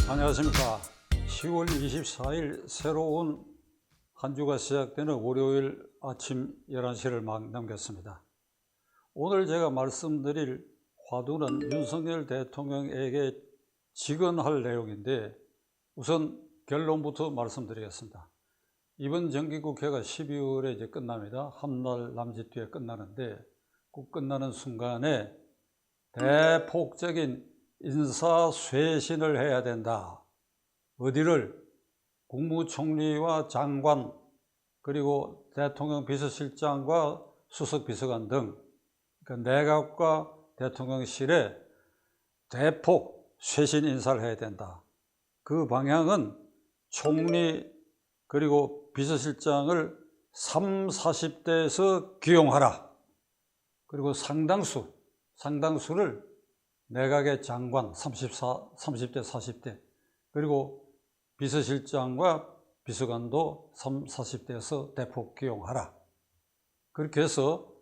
안녕하십니까. 10월 24일 새로운 한 주가 시작되는 월요일 아침 11시를 막 넘겼습니다. 오늘 제가 말씀드릴 화두는 윤석열 대통령에게 직언할 내용인데 우선 결론부터 말씀드리겠습니다. 이번 정기국회가 12월에 이제 끝납니다. 한 달 남짓 뒤에 끝나는데 그 끝나는 순간에 대폭적인 인사쇄신을 해야 된다. 어디를? 국무총리와 장관 그리고 대통령 비서실장과 수석비서관 등 그러니까 내각과 대통령실에 대폭 쇄신 인사를 해야 된다. 그 방향은 총리 그리고 비서실장을 30, 40대에서 기용하라. 그리고 상당수를 내각의 장관 30대 40대 그리고 비서실장과 비서관도 30, 40대에서 대폭 기용하라. 그렇게 해서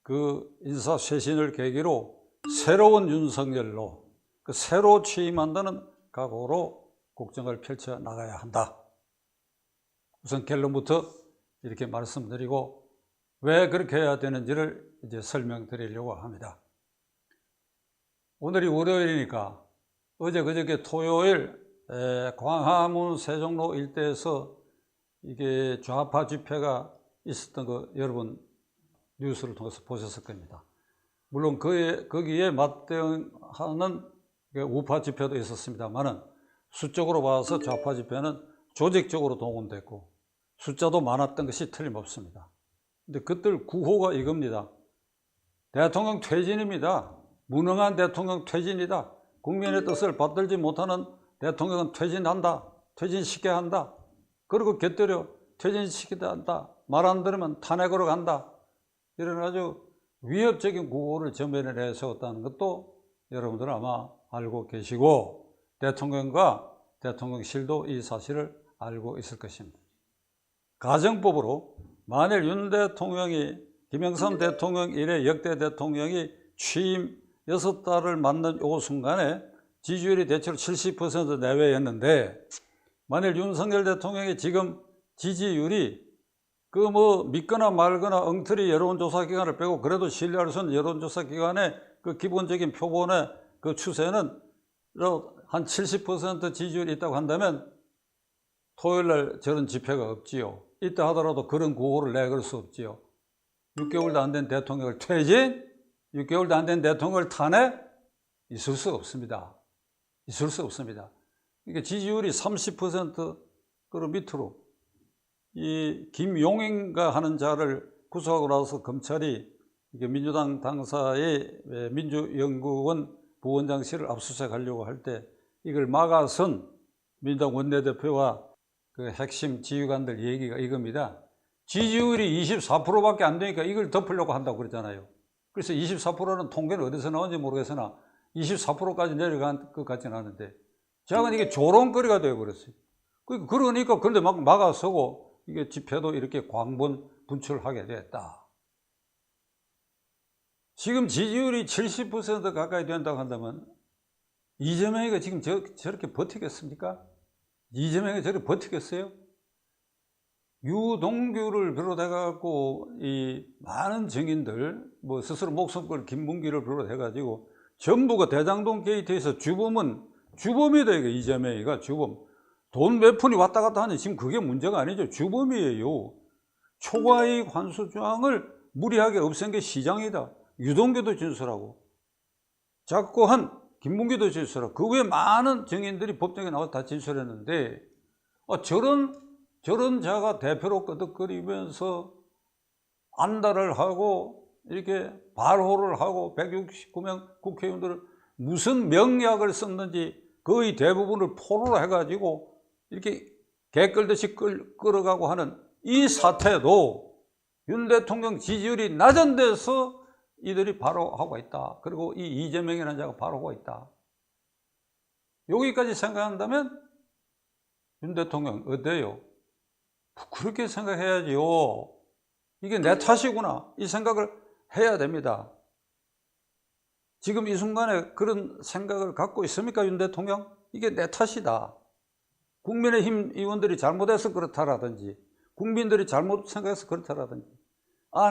그 인사쇄신을 계기로 새로운 윤석열로 새로 취임한다는 각오로 국정을 펼쳐 나가야 한다. 우선 결론부터 이렇게 말씀드리고 왜 그렇게 해야 되는지를 이제 설명드리려고 합니다. 오늘이 월요일이니까 어제 그저께 토요일 광화문 세종로 일대에서 이게 좌파 집회가 있었던 거 여러분 뉴스를 통해서 보셨을 겁니다. 물론 거기에 맞대응하는 우파 집회도 있었습니다만은 수적으로 봐서 좌파 집회는 조직적으로 동원됐고 숫자도 많았던 것이 틀림없습니다. 근데 그들 구호가 이겁니다. 대통령 퇴진입니다. 무능한 대통령 퇴진이다. 국민의 뜻을 받들지 못하는 대통령은 퇴진한다. 퇴진시켜야 한다. 그리고 곁들여 퇴진시켜야 한다. 말 안 들으면 탄핵으로 간다. 이런 아주 위협적인 구호를 전면에 내세웠다는 것도 여러분들은 아마 알고 계시고 대통령과 대통령실도 이 사실을 알고 있을 것입니다. 가정법으로 만일 윤 대통령이 김영삼 대통령 이래 역대 대통령이 취임 6달을 맞는 요 순간에 지지율이 대체로 70% 내외였는데 만일 윤석열 대통령이 지금 지지율이 믿거나 말거나 엉터리 여론조사 기관을 빼고 그래도 신뢰할 수 있는 여론조사 기관의 그 기본적인 표본의 그 추세는 한 70% 지지율이 있다고 한다면 토요일날 저런 집회가 없지요. 있다 하더라도 그런 구호를 내걸 수 없지요. 6개월도 안 된 대통령을 퇴진? 6개월도 안 된 대통령을 탄핵? 있을 수 없습니다. 있을 수 없습니다. 그러니까 지지율이 30%로 밑으로 이 김용인가 하는 자를 구속하고 나서 검찰이 민주당 당사의 민주연구원 부원장실을 압수수색하려고 할 때 이걸 막아선 민주당 원내대표와 그 핵심 지휘관들 얘기가 이겁니다. 지지율이 24%밖에 안 되니까 이걸 덮으려고 한다고 그러잖아요. 그래서 24%는 통계는 어디서 나온지 모르겠으나 24%까지 내려간 것 같지는 않은데 제가 이게 조롱거리가 되어버렸어요. 그러니까 그런데 막 막아서고 이게 집회도 이렇게 광분 분출하게 됐다. 지금 지지율이 70% 가까이 된다고 한다면 이재명이가 지금 저렇게 버티겠습니까? 이재명이 저렇게 버티겠어요? 유동규를 비롯해갖고 이 많은 증인들, 스스로 목숨 걸 김문기를 비롯해가지고 전부가 대장동 게이트에서 주범이다, 이거 이재명이가 주범. 돈 몇 푼이 왔다 갔다 하니 지금 그게 문제가 아니죠. 주범이에요. 초과이익 환수조항을 무리하게 없앤 게 시장이다. 유동규도 진술하고 작고한 김문기도 진술하고 그 외에 많은 증인들이 법정에 나와서 다 진술했는데 저런 자가 대표로 끄덕거리면서 안달을 하고 이렇게 발호를 하고 169명 국회의원들을 무슨 명약을 썼는지 거의 대부분을 포로로 해가지고 이렇게 개 끌듯이 끌어가고 하는 이 사태도 윤 대통령 지지율이 낮은 데서 이들이 바로 하고 있다. 그리고 이 이재명이라는 자가 바로 하고 있다. 여기까지 생각한다면 윤 대통령 어때요? 그렇게 생각해야지요. 이게 내 탓이구나. 이 생각을 해야 됩니다. 지금 이 순간에 그런 생각을 갖고 있습니까, 윤 대통령? 이게 내 탓이다. 국민의힘 의원들이 잘못해서 그렇다라든지 국민들이 잘못 생각해서 그렇다라든지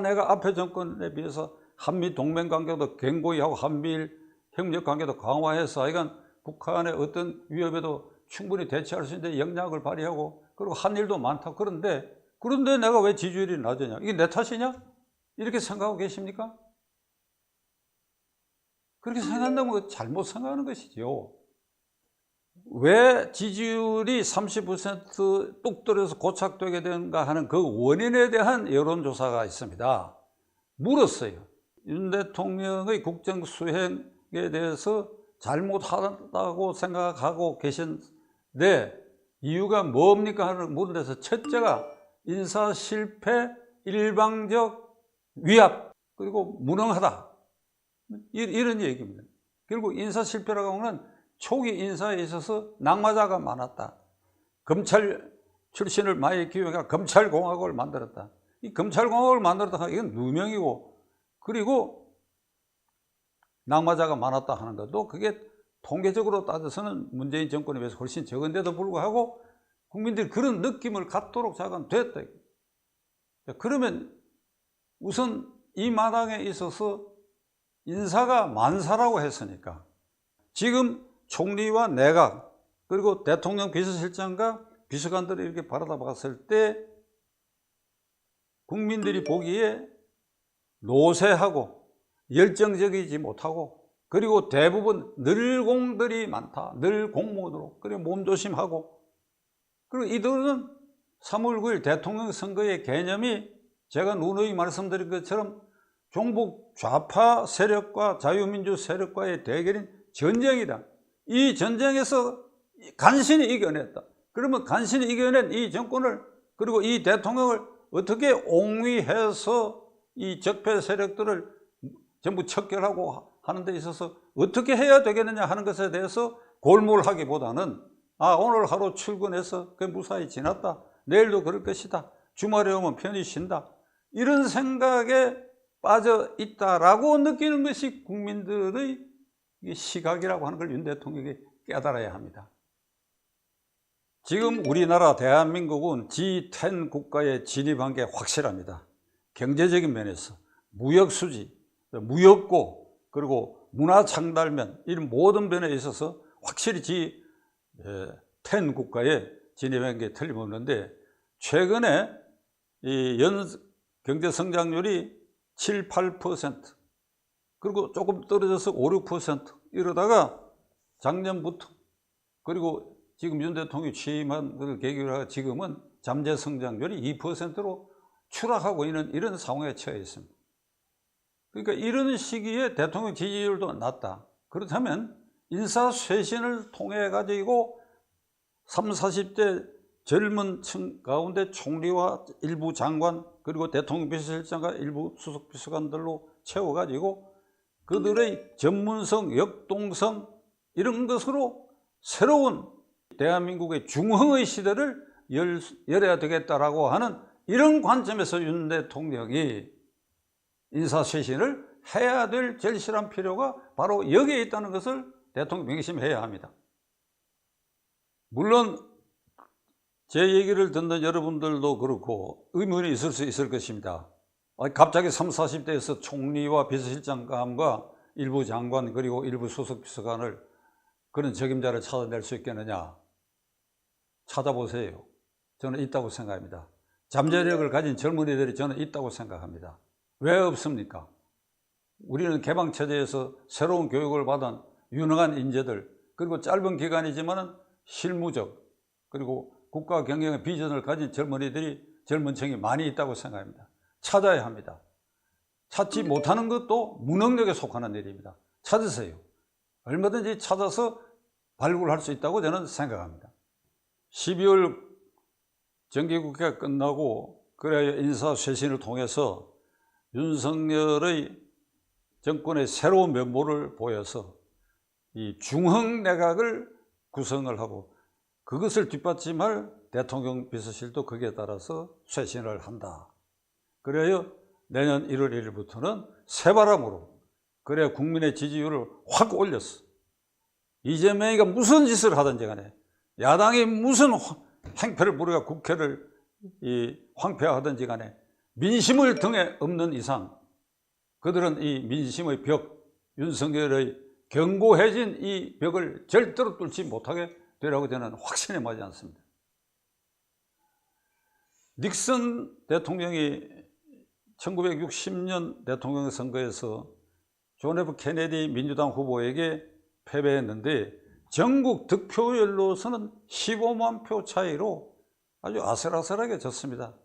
내가 앞에 정권에 비해서 한미 동맹 관계도 견고히 하고 한미일 협력 관계도 강화해서 하여간 북한의 어떤 위협에도 충분히 대처할 수 있는 역량을 발휘하고 그리고 한 일도 많다. 그런데 내가 왜 지지율이 낮으냐? 이게 내 탓이냐? 이렇게 생각하고 계십니까? 그렇게 생각한다면 잘못 생각하는 것이죠. 왜 지지율이 30% 뚝 떨어져서 고착되게 되는가 하는 그 원인에 대한 여론조사가 있습니다. 물었어요. 윤 대통령의 국정수행에 대해서 잘못하다고 생각하고 계신데 이유가 뭡니까 하는 물은 데서 첫째가 인사 실패, 일방적 위압, 그리고 무능하다. 이런 얘기입니다. 결국 인사 실패라고 하는 초기 인사에 있어서 낙마자가 많았다. 검찰 출신을 많이 기용해서 검찰공화국을 만들었다. 이 검찰공화국을 만들었다. 이건 누명이고, 그리고 낙마자가 많았다 하는 것도 그게 통계적으로 따져서는 문재인 정권에 비해서 훨씬 적은데도 불구하고 국민들이 그런 느낌을 갖도록 자가 됐다. 그러면 우선 이 마당에 있어서 인사가 만사라고 했으니까 지금 총리와 내각 그리고 대통령 비서실장과 비서관들을 이렇게 바라다 봤을 때 국민들이 보기에 노쇠하고 열정적이지 못하고 그리고 대부분 늘공들이 많다. 늘 공무원으로. 그리고 몸조심하고. 그리고 이들은 3월 9일 대통령 선거의 개념이 제가 누누이 말씀드린 것처럼 종북 좌파 세력과 자유민주 세력과의 대결인 전쟁이다. 이 전쟁에서 간신히 이겨냈다. 그러면 간신히 이겨낸 이 정권을 그리고 이 대통령을 어떻게 옹위해서 이 적폐 세력들을 전부 척결하고 하는 데 있어서 어떻게 해야 되겠느냐 하는 것에 대해서 골몰하기보다는 오늘 하루 출근해서 그게 무사히 지났다. 내일도 그럴 것이다. 주말에 오면 편히 쉰다. 이런 생각에 빠져 있다라고 느끼는 것이 국민들의 시각이라고 하는 걸 윤 대통령이 깨달아야 합니다. 지금 우리나라 대한민국은 G10 국가에 진입한 게 확실합니다. 경제적인 면에서 무역 수지, 무역고 그리고 문화 창달면 이런 모든 면에 있어서 확실히 G10 국가에 진입한 게 틀림없는데 최근에 이 연 경제 성장률이 7, 8% 그리고 조금 떨어져서 5, 6% 이러다가 작년부터 그리고 지금 윤 대통령이 취임한 그 계기로 지금은 잠재 성장률이 2%로 추락하고 있는 이런 상황에 처해 있습니다. 그러니까 이런 시기에 대통령 지지율도 낮다. 그렇다면 인사쇄신을 통해 가지고 30, 40대 젊은 층 가운데 총리와 일부 장관 그리고 대통령 비서실장과 일부 수석 비서관들로 채워가지고 그들의 전문성, 역동성 이런 것으로 새로운 대한민국의 중흥의 시대를 열어야 되겠다라고 하는 이런 관점에서 윤 대통령이 인사쇄신을 해야 될 절실한 필요가 바로 여기에 있다는 것을 대통령 명심해야 합니다. 물론 제 얘기를 듣는 여러분들도 그렇고 의문이 있을 수 있을 것입니다. 갑자기 30, 40대에서 총리와 비서실장감과 일부 장관 그리고 일부 수석 비서관을 그런 적임자를 찾아낼 수 있겠느냐? 찾아보세요. 저는 있다고 생각합니다. 잠재력을 가진 젊은이들이 저는 있다고 생각합니다. 왜 없습니까? 우리는 개방체제에서 새로운 교육을 받은 유능한 인재들 그리고 짧은 기간이지만 실무적 그리고 국가 경영의 비전을 가진 젊은이들이 젊은 층이 많이 있다고 생각합니다. 찾아야 합니다. 찾지 못하는 것도 무능력에 속하는 일입니다. 찾으세요. 얼마든지 찾아서 발굴할 수 있다고 저는 생각합니다. 12월 정기국회가 끝나고 그래야 인사쇄신을 통해서 윤석열의 정권의 새로운 면모를 보여서 이 중흥 내각을 구성을 하고 그것을 뒷받침할 대통령 비서실도 거기에 따라서 쇄신을 한다. 그래야 내년 1월 1일부터는 새바람으로 그래야 국민의 지지율을 확 올렸어. 이재명이가 무슨 짓을 하든지 간에, 야당이 무슨 행패를 부려가 국회를 황폐화하든지 간에 민심을 등에 업는 이상 그들은 이 민심의 벽, 윤석열의 견고해진 이 벽을 절대로 뚫지 못하게 되라고 저는 확신에 맞지 않습니다. 닉슨 대통령이 1960년 대통령 선거에서 존 F 케네디 민주당 후보에게 패배했는데 전국 득표율로서는 15만 표 차이로 아주 아슬아슬하게 졌습니다.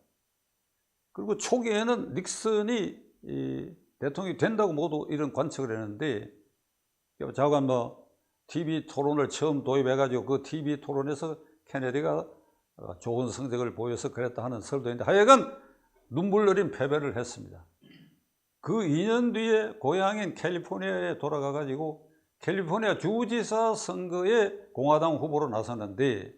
그리고 초기에는 닉슨이 대통령이 된다고 모두 이런 관측을 했는데, 자관 TV 토론을 처음 도입해가지고 그 TV 토론에서 케네디가 좋은 성적을 보여서 그랬다 하는 설도 있는데, 하여간 눈물 어린 패배를 했습니다. 그 2년 뒤에 고향인 캘리포니아에 돌아가가지고 캘리포니아 주지사 선거에 공화당 후보로 나섰는데,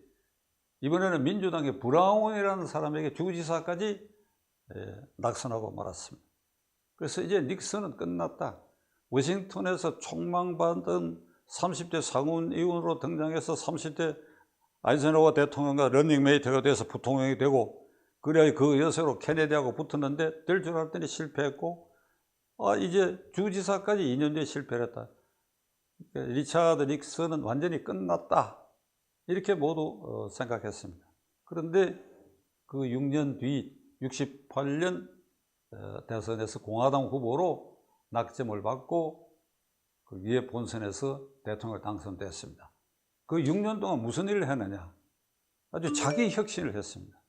이번에는 민주당의 브라운이라는 사람에게 주지사까지 낙선하고 말았습니다. 그래서 이제 닉슨은 끝났다. 워싱턴에서 총망받은 30대 상원의원으로 등장해서 30대 아이젠하워 대통령과 러닝메이트가 돼서 부통령이 되고, 그래야 그 여세로 케네디하고 붙었는데 될 줄 알았더니 실패했고, 이제 주지사까지 2년 뒤에 실패를 했다. 리차드 닉슨은 완전히 끝났다, 이렇게 모두 생각했습니다. 그런데 그 6년 뒤 68년 대선에서 공화당 후보로 낙점을 받고 그 위에 본선에서 대통령을 당선됐습니다. 그 6년 동안 무슨 일을 했느냐? 아주 자기 혁신을 했습니다.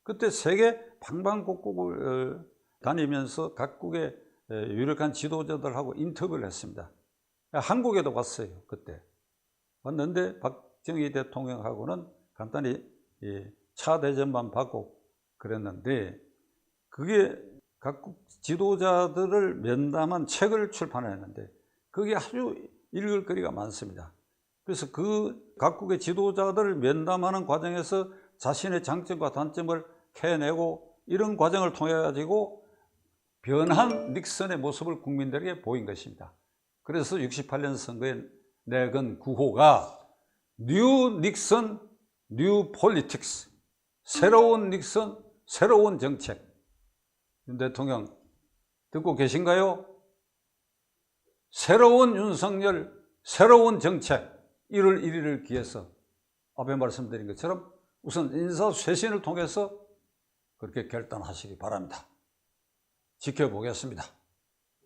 그때 세계 방방곡곡을 다니면서 각국의 유력한 지도자들하고 인터뷰를 했습니다. 한국에도 왔어요. 그때 왔는데 박정희 대통령하고는 간단히 차 대접만 받고 그랬는데, 그게 각국 지도자들을 면담한 책을 출판했는데 그게 아주 읽을 거리가 많습니다. 그래서 그 각국의 지도자들을 면담하는 과정에서 자신의 장점과 단점을 캐내고, 이런 과정을 통해 가지고 변한 닉슨의 모습을 국민들에게 보인 것입니다. 그래서 68년 선거에 내건 구호가 뉴 닉슨, 뉴 폴리틱스, 새로운 닉슨, 새로운 정책. 윤 대통령 듣고 계신가요? 새로운 윤석열, 새로운 정책, 1월 1일을 기해서 앞에 말씀드린 것처럼 우선 인사쇄신을 통해서 그렇게 결단하시기 바랍니다. 지켜보겠습니다.